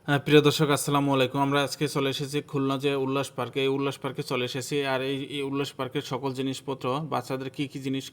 প্রিয় দর্শক আসসালামু আলাইকুম। আমরা আজকে চলে এসেছি খুলনা যে উল্লাস পার্কে। এই উল্লাস পার্কে চলে এসেছি। আর এই উল্লাস পার্কের সকল জিনিসপত্র, বাচ্চাদের কি জিনিস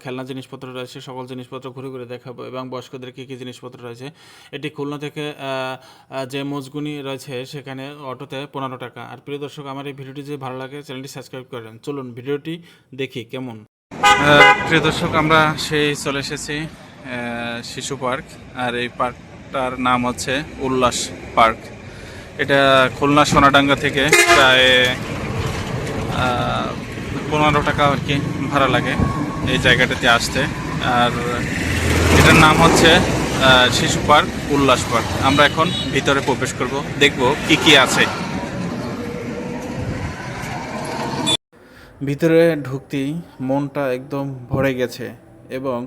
খেলনা জিনিসপত্র রয়েছে, সকল জিনিসপত্র ঘুরে ঘুরে দেখাবো এবং বয়স্কদের কি জিনিসপত্র রয়েছে। এটি খুলনা থেকে যে মজগুনি রয়েছে সেখানে অটোতে 15 টাকা। আর প্রিয় দর্শক, আমার এই ভিডিওটি যদি ভালো লাগে চ্যানেলটি সাবস্ক্রাইব করেন। চলুন ভিডিওটি দেখি কেমন। প্রিয় দর্শক, আমরা চলে এসেছি শিশু পার্ক। আর এই পার্কটার নাম হচ্ছে উল্লাস পার্ক। এটা খুলনা সোনাডাঙ্গা থেকে প্রায় 15 টাকা আর কি ভাড়া লাগে এই জায়গাটাতে আসতে। আর এটার নাম হচ্ছে শিশু পার্ক, উল্লাস পার্ক। আমরা এখন ভিতরে প্রবেশ করব, দেখব কি আছে। ভিতরে ঢুকতেই মনটা একদম ভরে গেছে এবং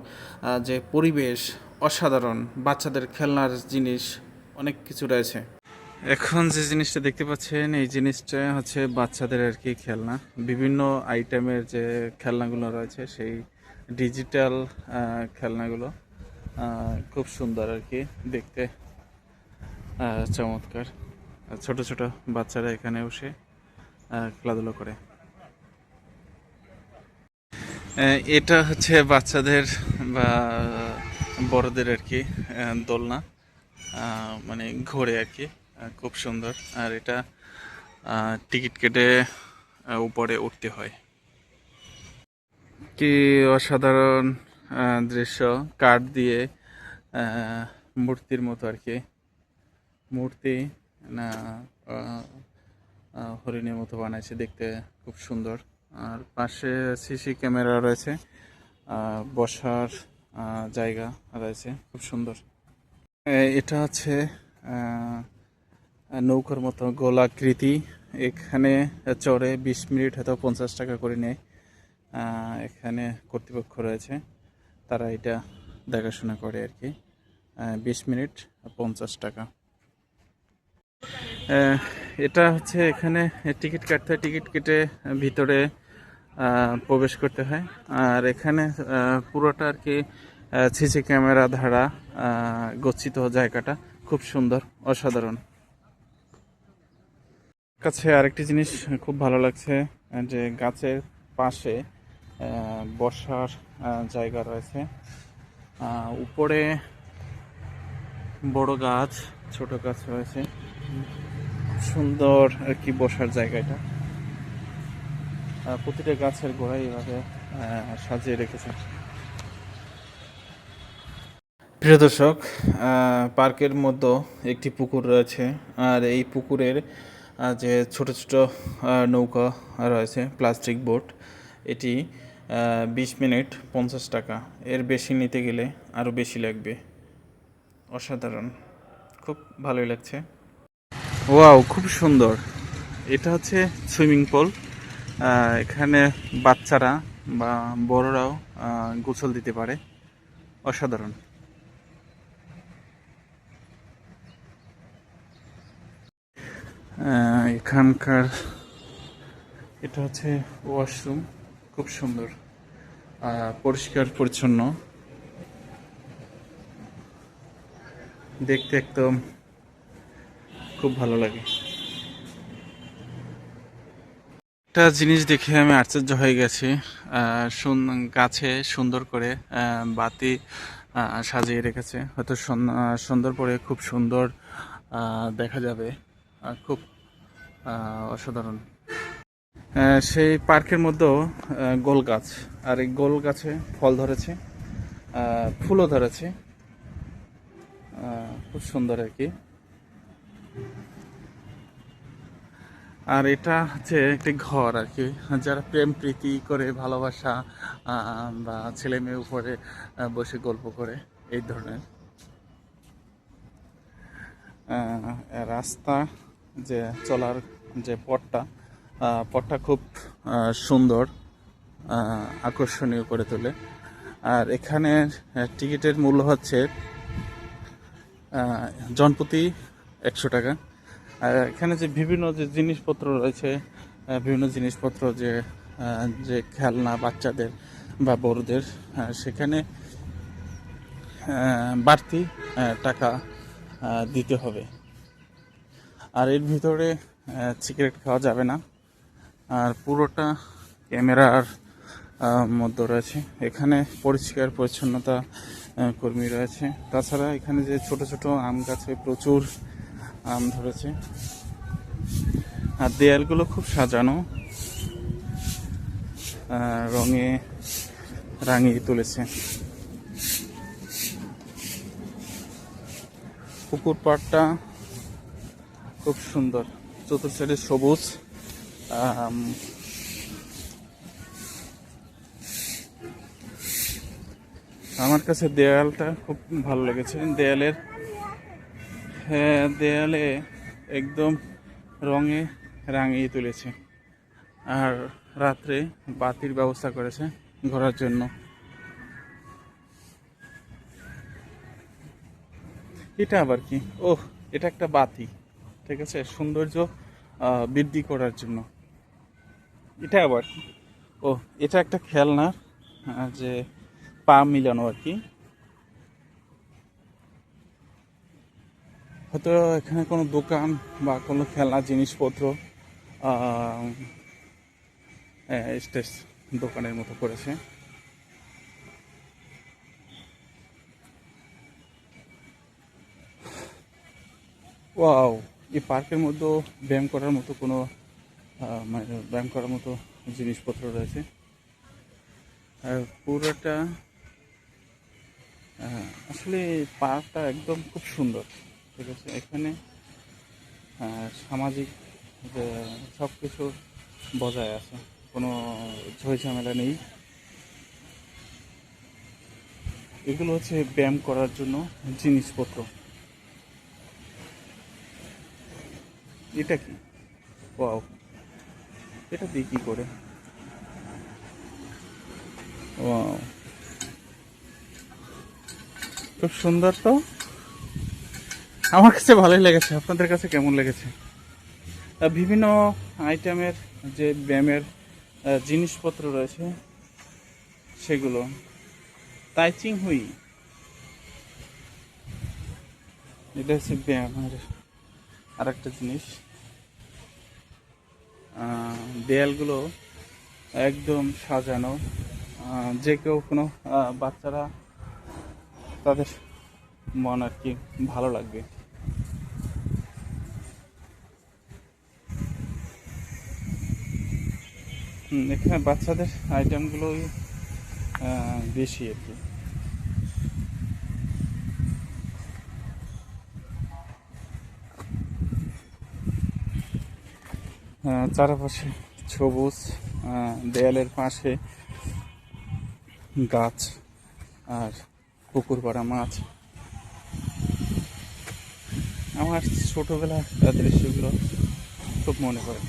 যে পরিবেশ অসাধারণ। বাচ্চাদের খেলনার জিনিস অনেক কিছু রয়েছে। এখন যে জিনিসটা দেখতে পাচ্ছেন এই জিনিসটা হচ্ছে বাচ্চাদের আর কি খেলনা। বিভিন্ন আইটেমের যে খেলনাগুলো রয়েছে সেই ডিজিটাল খেলনাগুলো খুব সুন্দর আর কি দেখতে, চমৎকার। ছোট ছোট বাচ্চারা এখানে বসে খেলাধুলো করে। এটা হচ্ছে বাচ্চাদের বা বড়দের আর কি দোলনা, মানে ঘোরে আর কি, খুব সুন্দর। আর এটা টিকিট কেটে উপরে উঠতে হয়। কি অসাধারণ দৃশ্য! কাঠ দিয়ে মূর্তির মতো আর কি, মূর্তি না হরিণের মতো বানাইছে, দেখতে খুব সুন্দর। আর পাশে সিসি ক্যামেরা রয়েছে, বসার জায়গা রয়েছে, খুব সুন্দর। এটা হচ্ছে নৌকার মতো গোলাকৃতি। এখানে চড়ে 20 মিনিট হয়তো 50 টাকা করে নেয়। এখানে কর্তৃপক্ষ রয়েছে, তারা এটা দেখাশোনা করে আর কি। 20 মিনিট 50 টাকা। এটা হচ্ছে এখানে টিকিট কাটতে হয়, টিকিট কেটে ভিতরে প্রবেশ করতে হয়। আর এখানে পুরোটা আর কি সিসি ক্যামেরা ধারা গচ্ছিত জায়গাটা, খুব সুন্দর, অসাধারণ। কাছে আরেকটি জিনিস খুব ভালো লাগছে, যে গাছের পাশে বসার জায়গা রয়েছে। উপরে বড় গাছ, ছোট গাছ রয়েছে, সুন্দর আর কি বসার জায়গাটা। প্রতিটা গাছের গোড়ায় এভাবে সাজিয়ে রেখেছে। প্রিয় দর্শক, পার্কের মধ্যে একটি পুকুর রয়েছে। আর এই পুকুরের যে ছোট ছোট নৌকা রয়েছে, প্লাস্টিক বোট, এটি 20 মিনিট 50 টাকা। এর বেশি নিতে গেলে আরও বেশি লাগবে। অসাধারণ, খুব ভালোই লাগছে। ওয়াও, খুব সুন্দর! এটা হচ্ছে সুইমিং পুল। এখানে বাচ্চারা বা বড়রাও গোসল দিতে পারে, অসাধারণ। এখানকার এটা হচ্ছে ওয়াশরুম, খুব সুন্দর, পরিষ্কার পরিচ্ছন্ন, দেখতে একদম খুব ভালো লাগে। একটা জিনিস দেখে আমি আশ্চর্য হয়ে গেছি। গাছে সুন্দর করে বাতি সাজিয়ে রেখেছে, হয়তো সুন্দর পরে খুব সুন্দর দেখা যাবে, খুব অসাধারণ। সেই পার্কের মধ্যেও গোল গাছ, আর এই গোল গাছে ফল ধরেছে, ফুলও ধরেছে, খুব সুন্দর আর কি। আর এটা হচ্ছে একটি ঘর আর কি, যারা প্রেম প্রীতি করে, ভালোবাসা বা ছেলে মেয়ে উপরে বসে গল্প করে, এই ধরনের। রাস্তা যে চলার যে পথটা খুব সুন্দর, আকর্ষণীয় করে তোলে। আর এখানে টিকিটের মূল্য হচ্ছে জনপ্রতি 100 টাকা। আর এখানে যে বিভিন্ন যে জিনিসপত্র রয়েছে, বিভিন্ন জিনিসপত্র যে খেলনা বাচ্চাদের বা বড়দের, সেখানে বাড়তি টাকা দিতে হবে। আর এর ভিতরে সিগারেট খাওয়া যাবে না। আর পুরোটা ক্যামেরার মধ্যে রয়েছে। এখানে পরিষ্কার পরিচ্ছন্নতা কর্মী রয়েছে। তাছাড়া এখানে যে ছোট ছোট আম গাছে প্রচুর আম ধরেছে। আর দেয়ালগুলো খুব সাজানো, রঙে রাঙিয়ে তুলেছে। পুকুর পাড়টা খুব সুন্দর, চতুর্থ সাইডে সবুজ। আমার কাছে দেয়ালটা খুব ভালো লেগেছে। দেয়ালে একদম রঙে রাঙিয়ে তুলেছে। আর রাত্রে বাতির ব্যবস্থা করেছে ঘোরার জন্য। এটা আবার কি? ওহ, এটা একটা বাতি, ঠিক আছে, সৌন্দর্য বৃদ্ধি করার জন্য। এটা আবার কি? ও, এটা একটা খেলনা, যে পা মিলানো আর কি। হয়তো এখানে কোনো দোকান বা কোনো খেলনা জিনিসপত্র স্টেজ দোকানের মতো করেছে। ওয়াও, এই পার্কের মধ্যে ব্যায়াম করার মতো কোনো মানে ব্যায়াম করার মতো জিনিসপত্র রয়েছে। আর পুরোটা আসলে পার্কটা একদম খুব সুন্দর, ঠিক আছে। এখানে সামাজিক যে সব কিছু বজায় আছে, কোনো ঝই ঝামেলা নেই। এগুলো হচ্ছে ব্যায়াম করার জন্য জিনিসপত্র। এটা কি? ওয়াও, এটা দিয়ে কি করে? ওয়াও, খুব সুন্দর তো। আমার কাছে ভালোই লেগেছে। আপনাদের কাছে কেমন লেগেছে? বিভিন্ন আইটেমের যে ব্যায়ামের জিনিসপত্র রয়েছে সেগুলো। তাইচিং হুই, এটা হচ্ছে ব্যায়ামের আর একটা জিনিস। দেয়ালগুলো একদম সাজানো, যে কেউ কোনো বাচ্চারা তাদের মন আর কি ভালো লাগবে। এখানে বাচ্চাদের আইটেমগুলোই বেশি আর কি। চারপাশে সবুজ, দেয়ালের পাশে গাছ আর পুকুর পাড়া মাছ। আমার ছোটবেলার দৃশ্যগুলো খুব মনে পড়ে।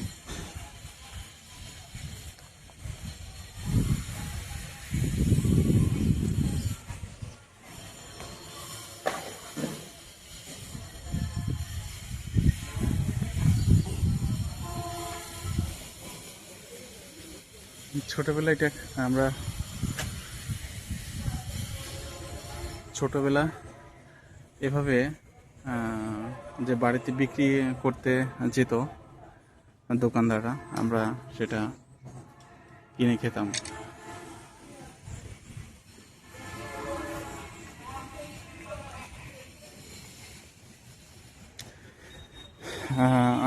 ছোটবেলায় এটা আমরা ছোটবেলা এভাবে যে বাড়িতে বিক্রি করতে যেত দোকানদাররা, আমরা সেটা কিনে খেতাম।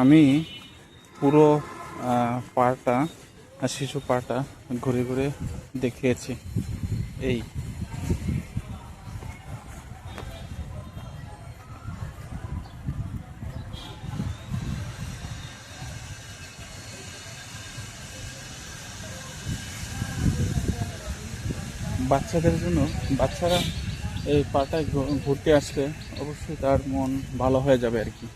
আমি পুরো পাড়টা, শিশু পাড়টা ঘুরে ঘুরে দেখিয়েছি। এই বাচ্চাদের জন্য, বাচ্চারা এই পাড়টায় ঘুরতে আসলে অবশ্যই তার মন ভালো হয়ে যাবে আর কি।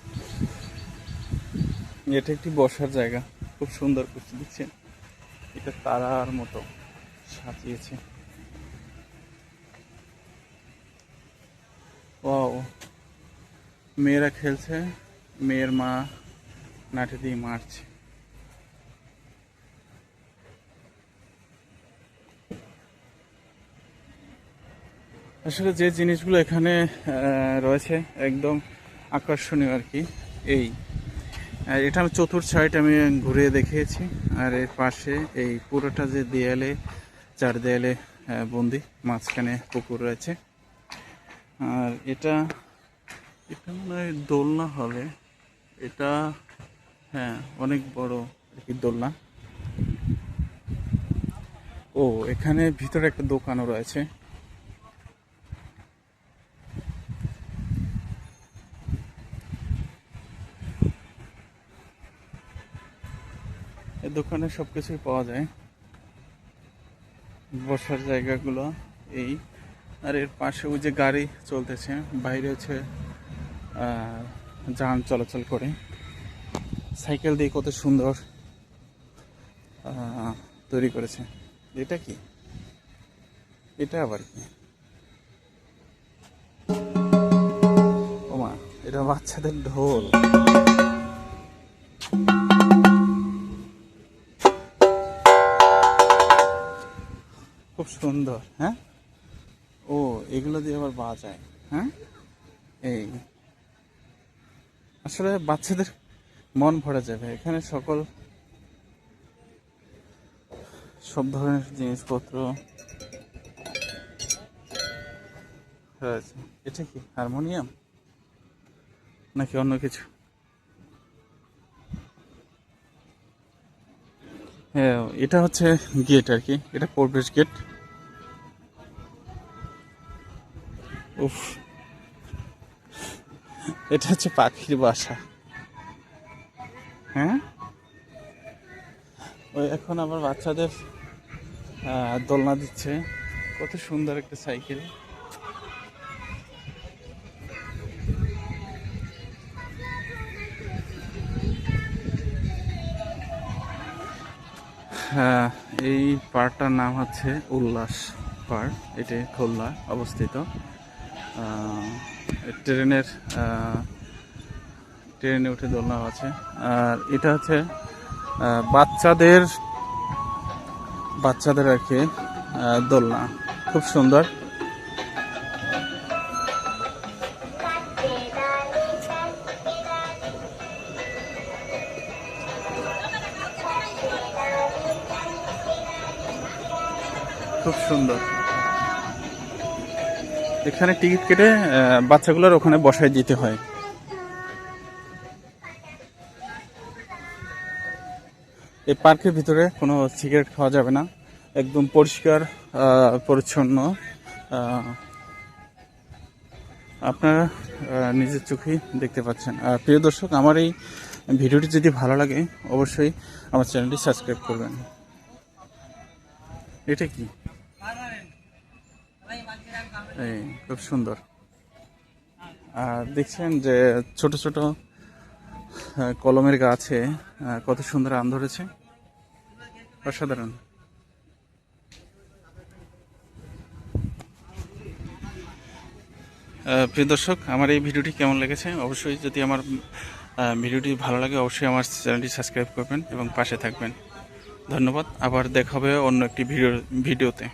এটা একটি বসার জায়গা, খুব সুন্দর করছে, দিচ্ছেন এটা তারার মতো সাজিয়েছে। ওয়াও, মেয়েরা খেলছে, মেয়ের মা লাঠি দিয়ে মারছে। আসলে যে জিনিসগুলো এখানে রয়েছে একদম আকর্ষণীয় আর কি। এই আর এটা আমি চতুর্থ সাইড আমি ঘুরে দেখিয়েছি। আর এর পাশে এই পুরোটা যে দেয়ালে, চার দেয়ালে বন্দি, মাঝখানে পুকুর রয়েছে। আর এটা এটা মনে হয় দোলনা হবে এটা। হ্যাঁ, অনেক বড় আর কি দোলনা। ও, এখানে ভিতরে একটা দোকানও রয়েছে। এই দোকানে সব কিছুই পাওয়া যায়, বসার জায়গাগুলো এই। আর এর পাশে ওই যে গাড়ি চলতেছে, বাইরে হচ্ছে যান চলাচল করে। সাইকেল দিয়ে কত সুন্দর তৈরি করেছে। এটা কি? এটা আবার কি? ওমা, এটা বাচ্চাদের ঢোল। খুব সুন্দর। হ্যাঁ, ও, এগুলো দিয়ে আবার বাজায়। হ্যাঁ, এই আসলে বাচ্চাদের মন ভরা যাবে এখানে। সব ধরনের জিনিসপত্র রয়েছে। এটা কি হারমোনিয়াম নাকি অন্য কিছু? হ্যাঁ, এটা হচ্ছে গেট আর কি, এটা প্রবেশ গেট। উফ, এটা হচ্ছে পাখির বাসা। হ্যাঁ, ওই এখন আবার বাচ্চাদের দোলনা দিচ্ছে। কত সুন্দর একটা সাইকেল। হ্যাঁ, এই পার্কটার নাম হচ্ছে উল্লাস পার্ক। এটি খুলনা অবস্থিত। ট্রেনের ট্রেনে উঠে দোলনা আছে। আর এটা হচ্ছে বাচ্চাদের বাচ্চাদের আর কি দোলনা, খুব সুন্দর। খুব সুন্দর। এখানে টিকিট কেটে বাচ্চাগুলোর ওখানে বসায় দিতে হয়। এই পার্কের ভিতরে কোনো সিগারেট খাওয়া যাবে না, একদম পরিষ্কার পরিচ্ছন্ন। আপনারা নিজের চোখেই দেখতে পাচ্ছেন। প্রিয় দর্শক, আমার এই ভিডিওটি যদি ভালো লাগে অবশ্যই আমার চ্যানেলটি সাবস্ক্রাইব করবেন। এটা কি? এই খুব সুন্দর। আর দেখছেন যে ছোট ছোট কলমের গাছে কত সুন্দর আম ধরেছে, অসাধারণ। প্রিয় দর্শক, আমার এই ভিডিওটি কেমন লেগেছে অবশ্যই, যদি আমার ভিডিওটি ভালো লাগে অবশ্যই আমার চ্যানেলটি সাবস্ক্রাইব করবেন এবং পাশে থাকবেন। ধন্যবাদ। আবার দেখা হবে অন্য একটি ভিডিওতে।